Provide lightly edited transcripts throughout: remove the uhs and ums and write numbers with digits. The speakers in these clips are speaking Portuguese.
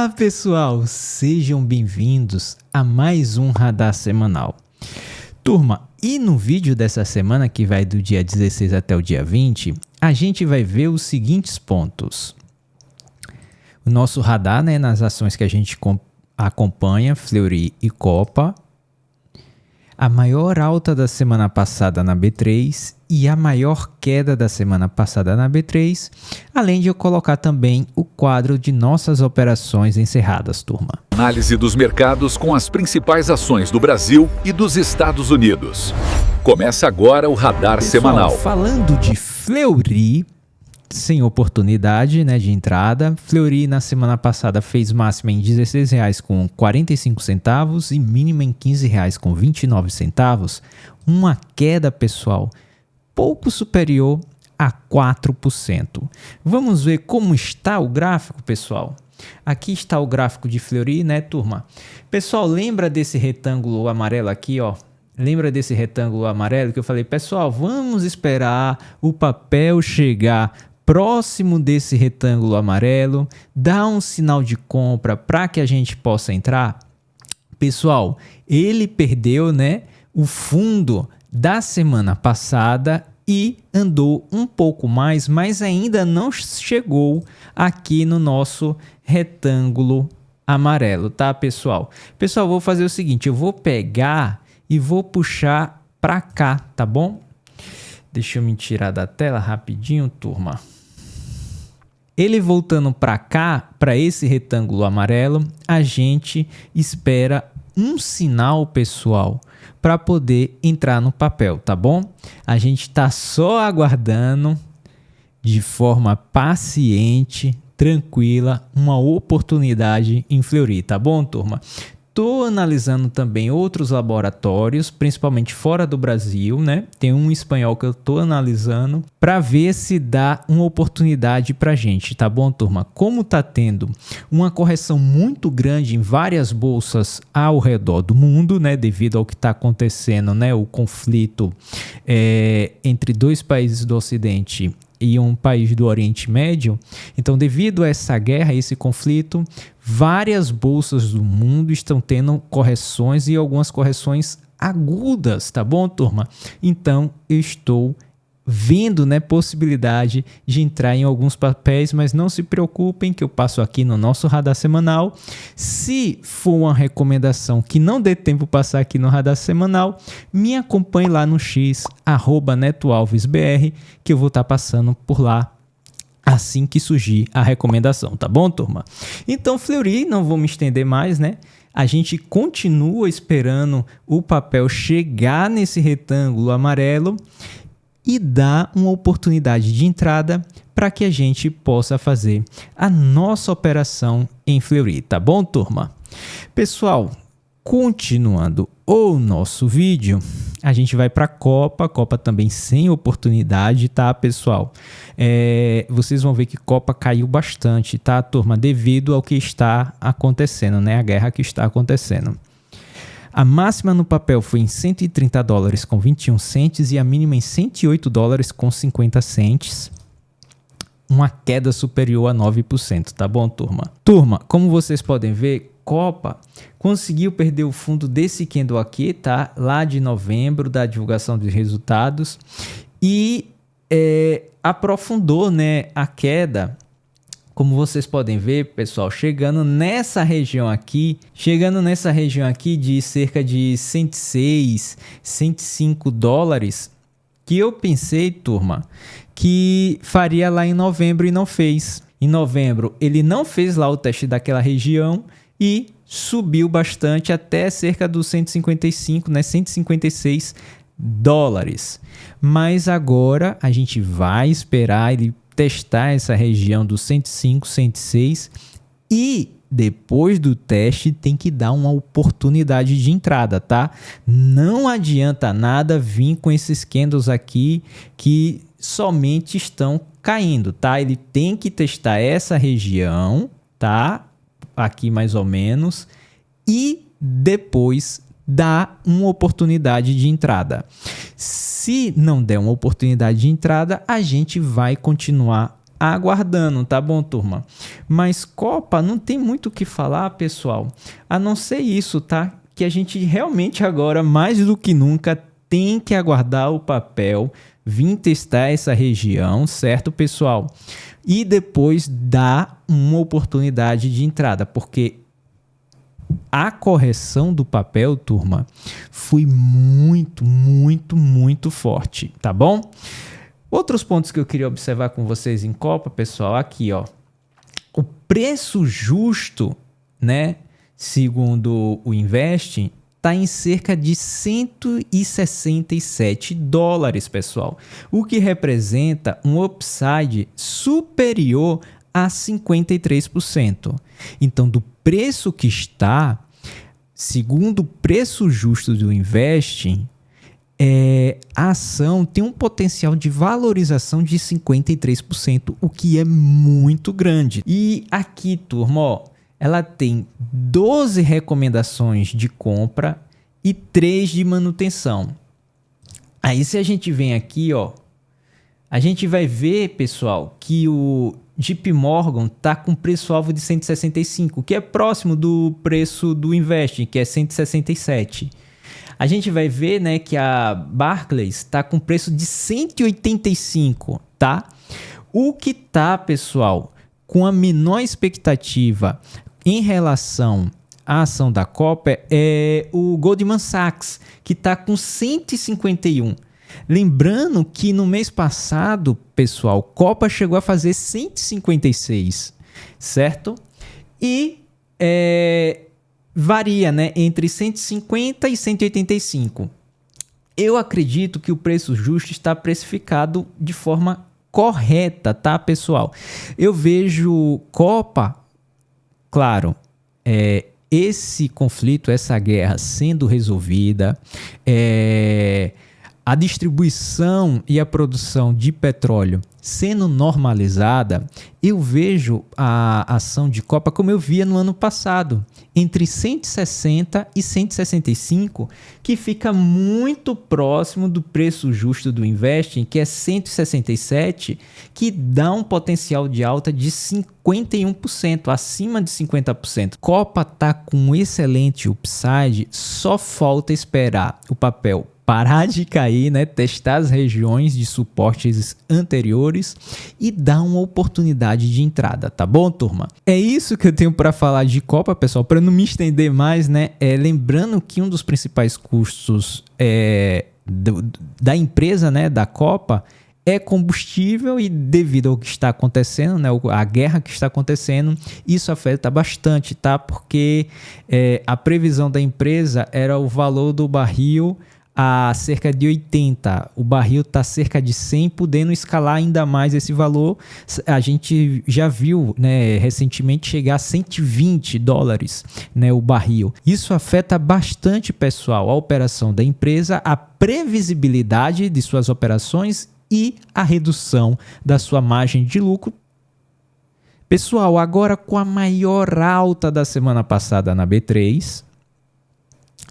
Olá pessoal, sejam bem-vindos a mais um Radar Semanal. Turma, e no vídeo dessa semana, que vai do dia 16 até o dia 20, a gente vai ver os seguintes pontos. O nosso radar, nas ações que a gente acompanha, Fleury e Copa, a maior alta da semana passada na B3 e a maior queda da semana passada na B3, além de eu colocar também o quadro de nossas operações encerradas, turma. Análise dos mercados com as principais ações do Brasil e dos Estados Unidos. Começa agora o Radar Semanal. Falando de Fleury, sem oportunidade de entrada, Fleury na semana passada fez máxima em R$ 16,45 e mínima em R$ 15,29, uma queda, pessoal, pouco superior a 4%. Vamos ver como está o gráfico, pessoal? Aqui está o gráfico de Fleury, turma? Pessoal, lembra desse retângulo amarelo aqui, ó? Lembra desse retângulo amarelo que eu falei, pessoal, vamos esperar o papel chegar próximo desse retângulo amarelo, dá um sinal de compra para que a gente possa entrar? Pessoal, ele perdeu, o fundo da semana passada e andou um pouco mais, mas ainda não chegou aqui no nosso retângulo amarelo, tá, pessoal? Pessoal, vou fazer o seguinte, eu vou pegar e vou puxar para cá, tá bom? Deixa eu me tirar da tela rapidinho, turma. Ele voltando para cá, para esse retângulo amarelo, a gente espera um sinal, pessoal, para poder entrar no papel, tá bom? A gente está só aguardando de forma paciente, tranquila, uma oportunidade em Fleury, tá bom, turma? Estou analisando também outros laboratórios, principalmente fora do Brasil, Tem um espanhol que eu estou analisando para ver se dá uma oportunidade para a gente, tá bom, turma? Como está tendo uma correção muito grande em várias bolsas ao redor do mundo, devido ao que está acontecendo, o conflito entre dois países do Ocidente e um país do Oriente Médio. Então, devido a essa guerra, esse conflito, várias bolsas do mundo estão tendo correções e algumas correções agudas, tá bom, turma? Então, eu estou vendo, possibilidade de entrar em alguns papéis, mas não se preocupem que eu passo aqui no nosso radar semanal. Se for uma recomendação que não dê tempo passar aqui no radar semanal, me acompanhe lá no X, @netoalvesbr, que eu vou estar passando por lá assim que surgir a recomendação, tá bom, turma? Então, Fleury, não vou me estender mais, A gente continua esperando o papel chegar nesse retângulo amarelo e dar uma oportunidade de entrada para que a gente possa fazer a nossa operação em Fleury, tá bom, turma? Pessoal, continuando o nosso vídeo, a gente vai para a Copa também sem oportunidade, tá, pessoal? Vocês vão ver que Copa caiu bastante, tá, turma? Devido ao que está acontecendo, a guerra que está acontecendo. A máxima no papel foi em $130 com 21 centes e a mínima em $108 com 50 centes. Uma queda superior a 9%, tá bom, turma? Turma, como vocês podem ver, Copa conseguiu perder o fundo desse candle aqui, tá? Lá de novembro, da divulgação dos resultados. E aprofundou, a queda. Como vocês podem ver, pessoal, chegando nessa região aqui de cerca de 106, 105 dólares, que eu pensei, turma, que faria lá em novembro e não fez. Em novembro, ele não fez lá o teste daquela região e subiu bastante até cerca dos 155, 156 dólares. Mas agora a gente vai esperar ele testar essa região dos 105, 106 e depois do teste tem que dar uma oportunidade de entrada, tá? Não adianta nada vir com esses candles aqui que somente estão caindo, tá? Ele tem que testar essa região, tá? Aqui mais ou menos, e depois dá uma oportunidade de entrada. Se não der uma oportunidade de entrada, a gente vai continuar aguardando, tá bom, turma? Mas Copa não tem muito o que falar, pessoal, a não ser isso, tá? Que a gente realmente agora, mais do que nunca, tem que aguardar o papel vir testar essa região, certo, pessoal? E depois dar uma oportunidade de entrada, porque a correção do papel, turma, foi muito, muito, muito forte, tá bom? Outros pontos que eu queria observar com vocês em Copa, pessoal, aqui, ó. O preço justo, né, segundo o Investing, está em cerca de 167 dólares, pessoal, o que representa um upside superior a 53%. Então, do preço que está, segundo o preço justo do Investing, a ação tem um potencial de valorização de 53%, o que é muito grande. E aqui, turma, ó, ela tem 12 recomendações de compra e 3 de manutenção. Aí, se a gente vem aqui, ó, a gente vai ver, pessoal, que o JP Morgan está com preço-alvo de 165, que é próximo do preço do Investing, que é 167. A gente vai ver, né, que a Barclays está com preço de 185, tá? O que tá, pessoal, com a menor expectativa em relação à ação da Copa é o Goldman Sachs, que está com 151. Lembrando que no mês passado, pessoal, Copa chegou a fazer 156, certo? E varia, né, entre 150 e 185. Eu acredito que o preço justo está precificado de forma correta, tá, pessoal? Eu vejo Copa, claro, esse conflito, essa guerra sendo resolvida, a distribuição e a produção de petróleo sendo normalizada, eu vejo a ação de Copa como eu via no ano passado, entre 160 e 165, que fica muito próximo do preço justo do Investing, que é 167, que dá um potencial de alta de 51%, acima de 50%. Copa está com um excelente upside, só falta esperar o papel parar de cair, né? Testar as regiões de suportes anteriores e dar uma oportunidade de entrada, tá bom, turma? É isso que eu tenho para falar de Copa, pessoal, para não me estender mais, né? Lembrando que um dos principais custos da empresa, né, da Copa, é combustível, e devido ao que está acontecendo, né, a guerra que está acontecendo, isso afeta bastante, tá? Porque a previsão da empresa era o valor do barril a cerca de 80, o barril está cerca de 100, podendo escalar ainda mais esse valor. A gente já viu, né, recentemente chegar a 120 dólares, né, o barril. Isso afeta bastante, pessoal, a operação da empresa, a previsibilidade de suas operações e a redução da sua margem de lucro. Pessoal, agora com a maior alta da semana passada na B3,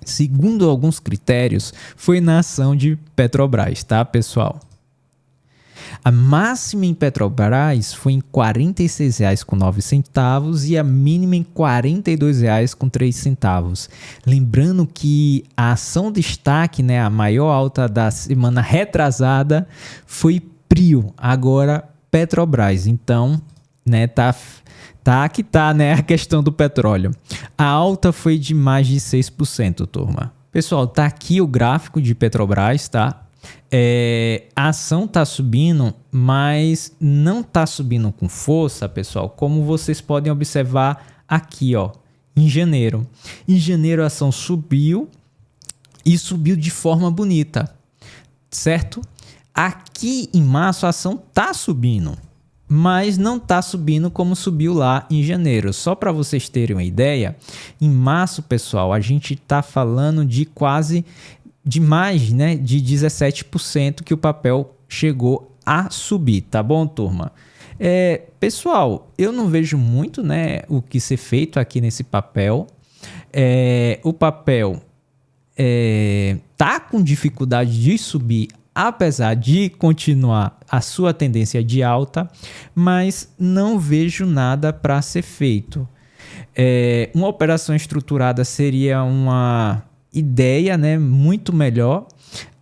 segundo alguns critérios, foi na ação de Petrobras, tá, pessoal? A máxima em Petrobras foi em R$ 46,09 e a mínima em R$ 42,03. Lembrando que a ação destaque, né, a maior alta da semana retrasada, foi Prio, agora Petrobras. Então, né, tá que tá, né, a questão do petróleo. A alta foi de mais de 6%, turma. Pessoal, tá aqui o gráfico de Petrobras, tá? A ação tá subindo, mas não tá subindo com força, pessoal, como vocês podem observar aqui, ó, em janeiro. Em janeiro a ação subiu e subiu de forma bonita, certo? Aqui em março a ação tá subindo, mas não está subindo como subiu lá em janeiro. Só para vocês terem uma ideia, em março, pessoal, a gente está falando de mais, né, de 17% que o papel chegou a subir, tá bom, turma? Pessoal, eu não vejo muito, né, o que ser feito aqui nesse papel. O papel tá com dificuldade de subir apesar de continuar a sua tendência de alta, mas não vejo nada para ser feito. Uma operação estruturada seria uma ideia, né, muito melhor,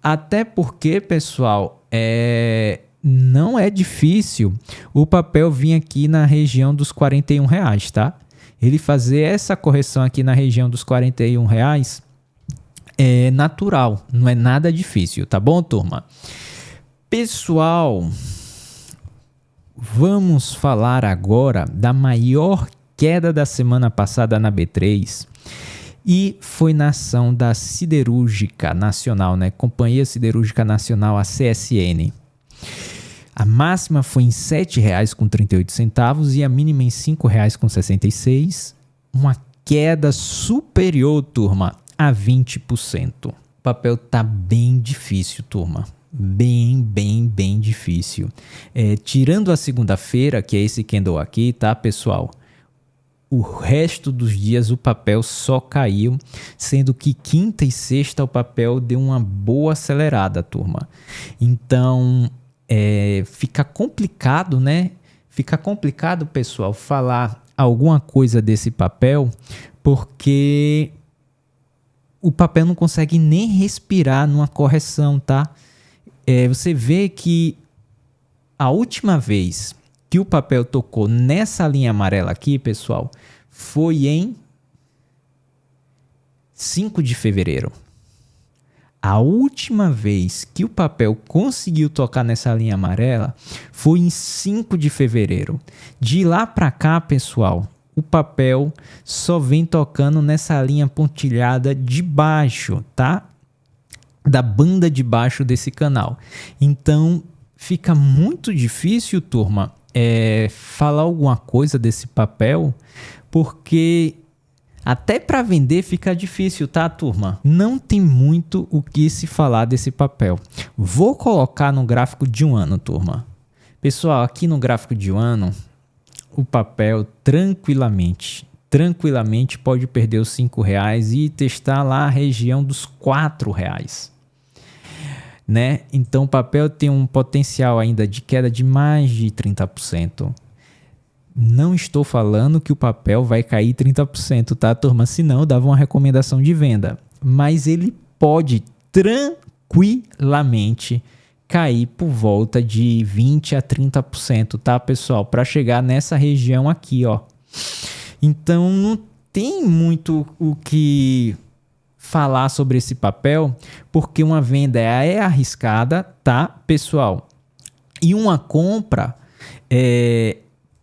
até porque, pessoal, não é difícil o papel vir aqui na região dos R$41, tá? Ele fazer essa correção aqui na região dos R$41 é natural, não é nada difícil, tá bom, turma? Pessoal, vamos falar agora da maior queda da semana passada na B3 e foi na ação da Siderúrgica Nacional, né? Companhia Siderúrgica Nacional, a CSN. A máxima foi em R$ 7,38 e a mínima em R$ 5,66. Uma queda superior, turma, a 20%. O papel tá bem difícil, turma. Bem difícil. Tirando a segunda-feira, que é esse candle aqui, tá, pessoal? O resto dos dias o papel só caiu, sendo que quinta e sexta o papel deu uma boa acelerada, turma. Então, fica complicado, né? Fica complicado, pessoal, falar alguma coisa desse papel, porque o papel não consegue nem respirar numa correção, tá? Você vê que a última vez que o papel tocou nessa linha amarela aqui, pessoal, foi em 5 de fevereiro. A última vez que o papel conseguiu tocar nessa linha amarela foi em 5 de fevereiro. De lá para cá, pessoal, o papel só vem tocando nessa linha pontilhada de baixo, tá? Da banda de baixo desse canal. Então, fica muito difícil, turma, falar alguma coisa desse papel, porque até para vender fica difícil, tá, turma? Não tem muito o que se falar desse papel. Vou colocar no gráfico de um ano, turma. Pessoal, aqui no gráfico de um ano, o papel tranquilamente pode perder os R$5 e testar lá a região dos R$4. Né? Então o papel tem um potencial ainda de queda de mais de 30%. Não estou falando que o papel vai cair 30%, tá, turma? Senão eu dava uma recomendação de venda. Mas ele pode tranquilamente cair por volta de 20% a 30%, tá, pessoal? Para chegar nessa região aqui, ó. Então não tem muito o que falar sobre esse papel, porque uma venda é arriscada, tá, pessoal? E uma compra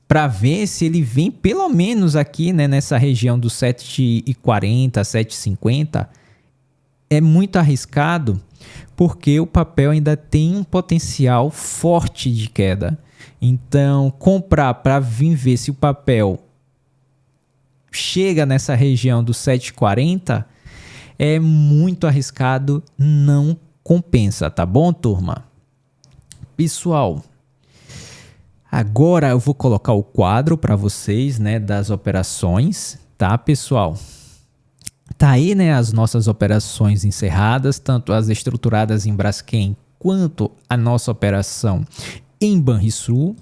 para ver se ele vem pelo menos aqui, né, nessa região dos 7,40, 7,50, é muito arriscado, porque o papel ainda tem um potencial forte de queda. Então, comprar para vir ver se o papel chega nessa região dos 7,40 é muito arriscado, não compensa, tá bom, turma? Pessoal, agora eu vou colocar o quadro para vocês, né, das operações, tá, pessoal? Tá aí, né, as nossas operações encerradas, tanto as estruturadas em Braskem quanto a nossa operação em Banrisul.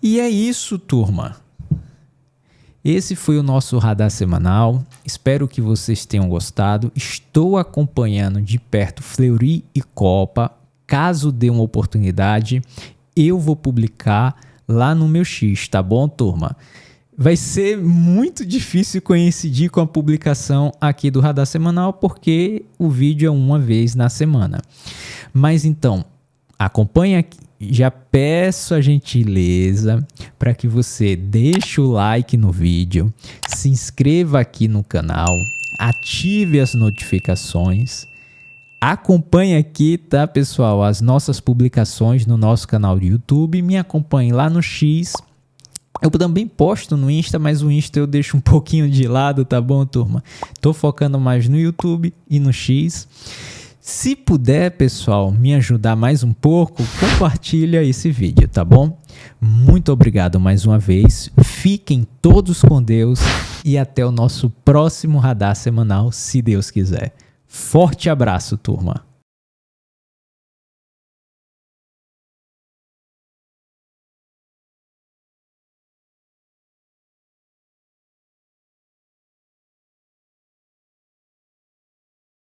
E é isso, turma. Esse foi o nosso radar semanal. Espero que vocês tenham gostado. Estou acompanhando de perto Fleury e Copa. Caso dê uma oportunidade, eu vou publicar lá no meu X, tá bom, turma? Vai ser muito difícil coincidir com a publicação aqui do radar semanal, porque o vídeo é uma vez na semana. Mas então, acompanha aqui. Já peço a gentileza para que você deixe o like no vídeo, se inscreva aqui no canal, ative as notificações, acompanhe aqui, tá, pessoal, as nossas publicações no nosso canal do YouTube, me acompanhe lá no X. Eu também posto no Insta, mas o Insta eu deixo um pouquinho de lado, tá bom, turma? Tô focando mais no YouTube e no X. Se puder, pessoal, me ajudar mais um pouco, compartilha esse vídeo, tá bom? Muito obrigado mais uma vez. Fiquem todos com Deus e até o nosso próximo radar semanal, se Deus quiser. Forte abraço, turma!